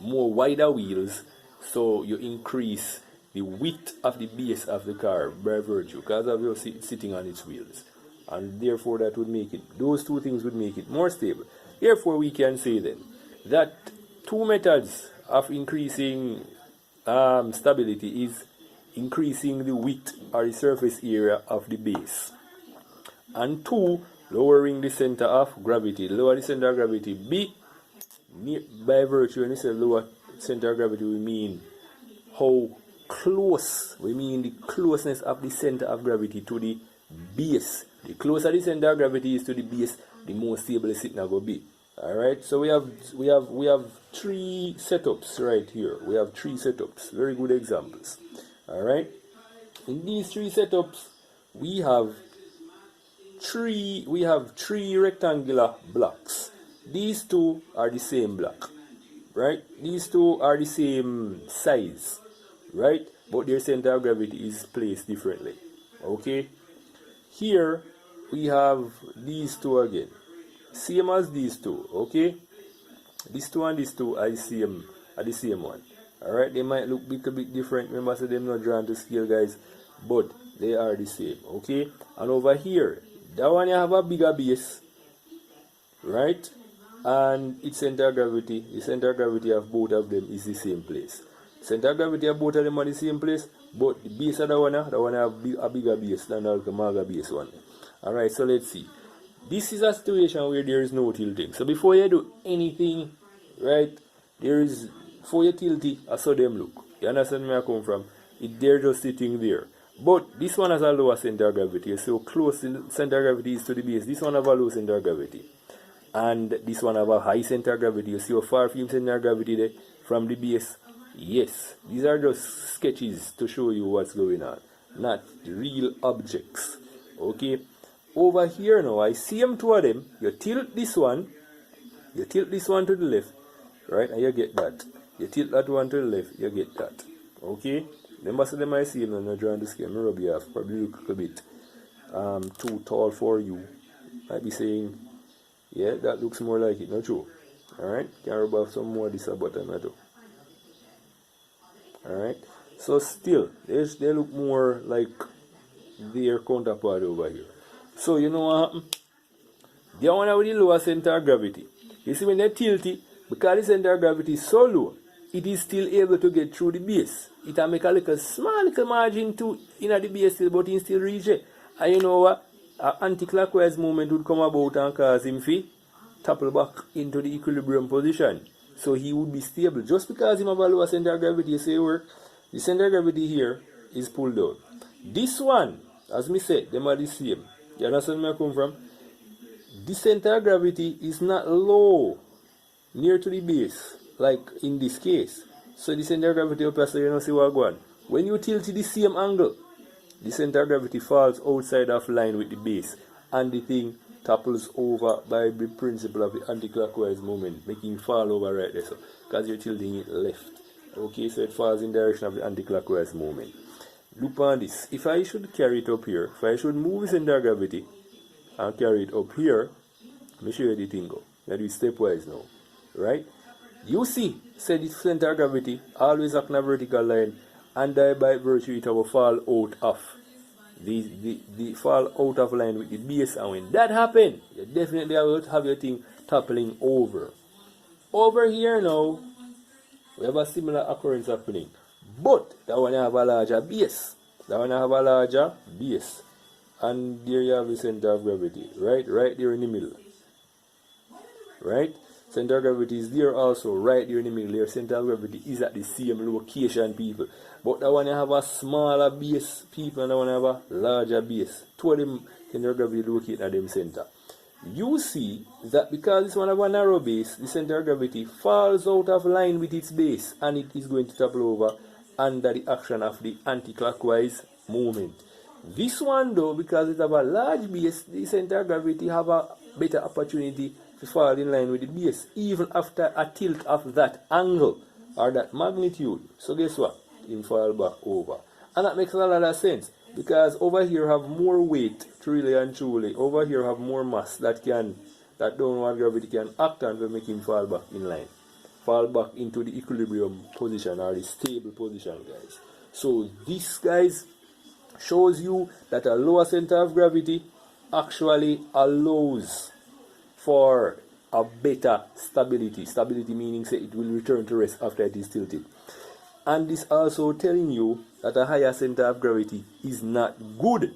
more wider wheels, so you increase the width of the base of the car by virtue because of you sitting on its wheels, and therefore that would make it, those two things would make it more stable. Therefore we can say then that two methods of increasing stability is increasing the width or the surface area of the base, and two, lowering the center of gravity. Lower the center of gravity, B, by virtue, when we say lower center of gravity, we mean how close, we mean the closeness of the center of gravity to the base. The closer the center of gravity is to the base, the more stable it's going to be. Alright, so we have three setups right here. We have three setups, very good examples. Alright, in these three setups, we have three rectangular blocks. These two are the same block, right? These two are the same size, right? But their center of gravity is placed differently. Okay, here we have these two again, same as these two. Okay, these two and these two are the same one. Alright, they might look a little bit different. Remember, so they're not drawn to scale, guys, but they are the same. Okay, and over here, that one you have a bigger base, right? And its center of gravity, the center of gravity of both of them is the same place. Center of gravity of both of them are the same place, but the base of the one have a bigger base than the smaller base one. Alright, so let's see. This is a situation where there is no tilting. So before you do anything, right, before you tilt it, I saw them look. You understand where I come from? They're just sitting there. But this one has a lower center of gravity. So close the center of gravity is to the base. This one has a low center of gravity. And this one has a high center of gravity. You see how far from center of gravity there from the base? Yes. These are just sketches to show you what's going on, not real objects. Okay. Over here now, I see them, two of them. You tilt this one to the left, right, and you get that. You tilt that one to the left, you get that. Okay? Remember, so them I see them, I'm drawing the scale. I'm rub you off. Probably look a bit too tall for you. Might be saying, yeah, that looks more like it. Not true. Alright? Can rub off some more of this button. Alright? So still, they look more like their counterpart over here. So you know what happened? They one with the lower center of gravity. You see when they tilt it, because the center of gravity is so low, it is still able to get through the base. It will make a small margin to in the base still, but it still reach it. And you know what? An anti-clockwise movement would come about and cause him to topple back into the equilibrium position. So he would be stable. Just because he have a lower center of gravity, you say work, the center of gravity here is pulled down. This one, as me said, them are the same. You understand where I come from? The center of gravity is not low, near to the base, like in this case. So the center of gravity up here, so you don't see what going on. When you tilt the same angle, the center of gravity falls outside of line with the base, and the thing topples over by the principle of the anti-clockwise movement, making it fall over right there. So, because you're tilting it left. Okay, so it falls in the direction of the anti-clockwise movement. Look on this. If I should carry it up here, if I should move the center of gravity and carry it up here, let me show you the thing go. Now do it stepwise now. Right? You see, say the center of gravity always act in a vertical line, and by virtue it will fall out of the fall out of line with the base, and when that happens, you definitely will have your thing toppling over. Over here now, we have a similar occurrence happening. But that one have a larger base. And there you have the center of gravity, right there in the middle. Right? Center of gravity is there also, right there in the middle. Your center of gravity is at the same location, people. But that one you have a smaller base, people, and that one have a larger base. Two of them center of gravity located at them center. You see that because this one have a narrow base, the center of gravity falls out of line with its base, and it is going to topple over under the action of the anti-clockwise movement. This one though, because it have a large base, the center of gravity have a better opportunity to fall in line with the base, even after a tilt of that angle or that magnitude. So guess what? It fall back over. And that makes a lot of sense, because over here have more weight, truly and truly. Over here have more mass that downward gravity can act on to make him fall back in line. fall back into the equilibrium position or the stable position, guys. So this, guys, shows you that a lower center of gravity actually allows for a better stability. Stability meaning say it will return to rest after it is tilted. And this also telling you that a higher center of gravity is not good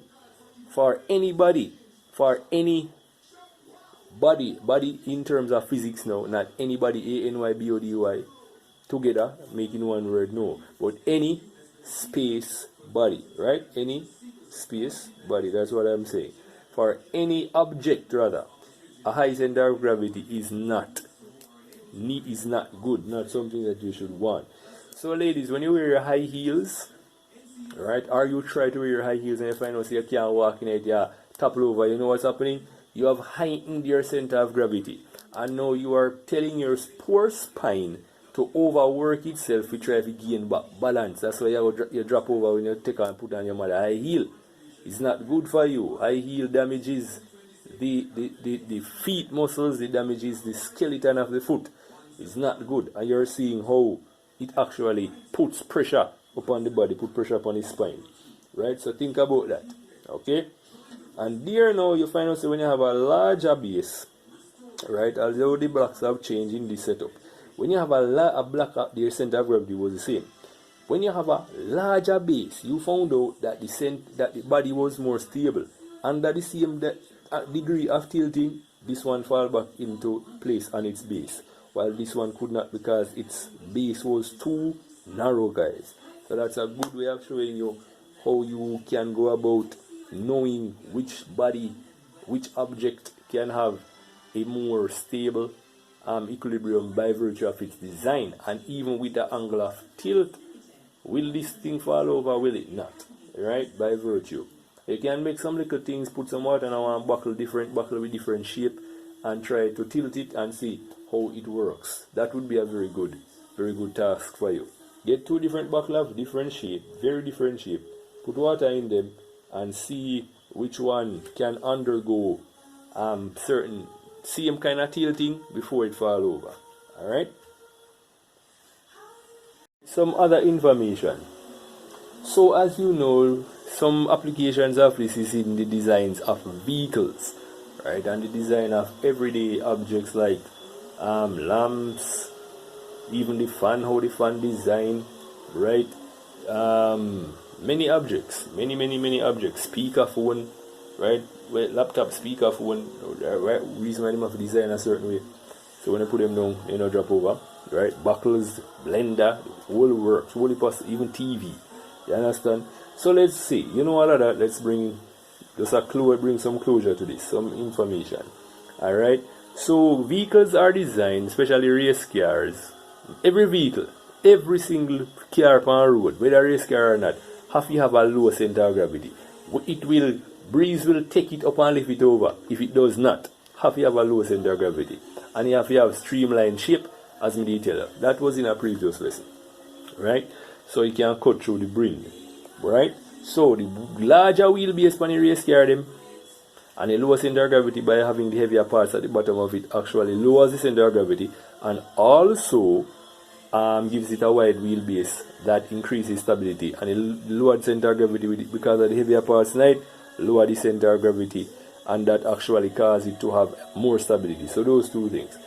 for anybody, for any body in terms of physics now, not anybody, A-N-Y-B-O-D-Y, together, making one word, no, but any space body, right? Any space body, that's what I'm saying. For any object, rather, a high center of gravity is not good, not something that you should want. So ladies, when you wear your high heels, right, or you try to wear your high heels and you find out you can't walk in it, you topple over, you know what's happening? You have heightened your center of gravity, and now you are telling your poor spine to overwork itself to try to gain balance. That's why you drop over when you take and put on your mother high heel. It's not good for you. High heel damages the feet muscles, it damages the skeleton of the foot. It's not good, and you're seeing how it actually puts pressure upon the body, put pressure upon the spine, right? So think about that, okay? And there now you find out when you have a larger base, right, although the blocks have changed in this setup, when you have a block up, the center of gravity was the same. When you have a larger base, you found out that the body was more stable. Under the same degree of tilting, this one fall back into place on its base, while this one could not because its base was too narrow, guys. So that's a good way of showing you how you can go about knowing which object can have a more stable equilibrium by virtue of its design. And even with the angle of tilt, will this thing fall over? Will it not? Right? By virtue. You can make some little things, put some water and one buckle with different shape, and try to tilt it and see how it works. That would be a very good task for you. Get two different buckles of different shape, very different shape. Put water in them and see which one can undergo certain same kind of tilting before it fall over. Alright? Some other information. So as you know, some applications of this is in the designs of vehicles, right? And the design of everyday objects like lamps, even the fan, how the fan design, right? Many objects, many objects. Speakerphone, right? Laptop speakerphone, right? Reason why they have to design a certain way. So when you put them down, you know, drop over, right? Buckles, blender, whole works, even TV. You understand? So let's see. You know all of that. Let's bring some closure to this, some information. All right. So vehicles are designed, especially race cars. Every vehicle, every single car on the road, whether race car or not, have to have a low center of gravity. Breeze will take it up and lift it over. If it does not, have to have a low center of gravity. And you have to have streamlined shape, as me detailed. That was in a previous lesson, right? So you can cut through the brim, right? So the larger wheelbase on the race car them, and the lower center of gravity by having the heavier parts at the bottom of it actually lowers the center of gravity, and also gives it a wide wheelbase that increases stability. And the lower center of gravity with it, because of the heavier parts tonight, lower the center of gravity, and that actually causes it to have more stability. So those two things.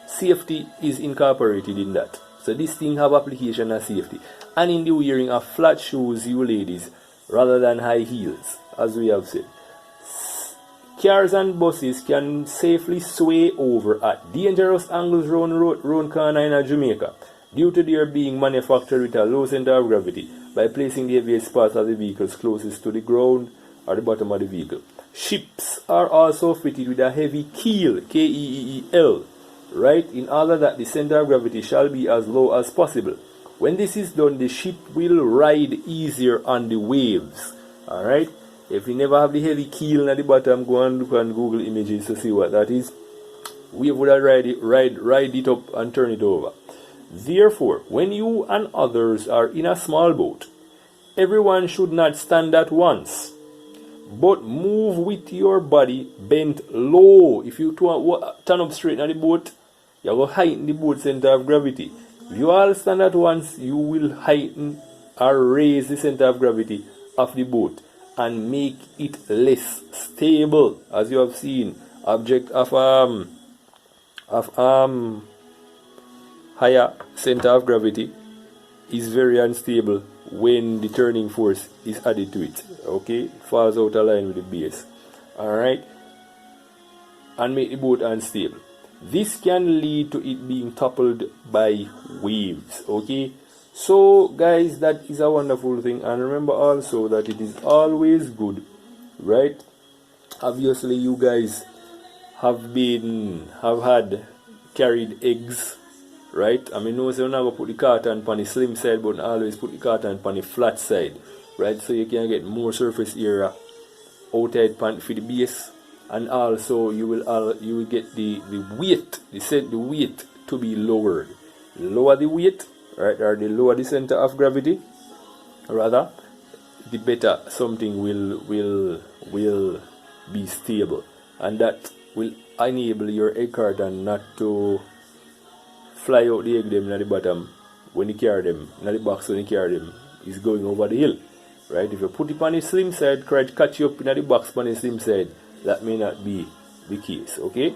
Safety is incorporated in that. So this thing have application as safety. And in the wearing of flat shoes, you ladies, rather than high heels, as we have said. Cars and buses can safely sway over at dangerous angles round corner in Jamaica due to their being manufactured with a low center of gravity by placing the heaviest parts of the vehicles closest to the ground or the bottom of the vehicle. Ships are also fitted with a heavy keel, K-E-E-L, right, in order that the center of gravity shall be as low as possible. When this is done, the ship will ride easier on the waves. Alright? If you never have the heavy keel at the bottom, go and look on Google Images to see what that is. We would ride it up and turn it over. Therefore, when you and others are in a small boat, everyone should not stand at once, but move with your body bent low. If you turn up straight on the boat, you will heighten the boat center of gravity. If you all stand at once, you will heighten or raise the center of gravity of the boat and make it less stable. As you have seen, object of higher center of gravity is very unstable when the turning force is added to it. Okay, falls out of line with the base. Alright, and make the boat unstable. This can lead to it being toppled by waves. Okay, so guys, that is a wonderful thing. And remember also that it is always good, right? Obviously you guys have carried eggs, right? I mean, no, so you're not gonna put the carton on the slim side, but always put the carton on the flat side, right? So you can get more surface area outside for the base, and also you will get the weight, the weight to be lowered. The lower the weight, right, or the lower the center of gravity, rather, the better something will be stable, and that will enable your egg carton not to fly out the egg them at the bottom when you carry them, not the box when you carry them is going over the hill, right? If you put it on the slim side, catch you up in the box on the slim side, that may not be the case. Okay.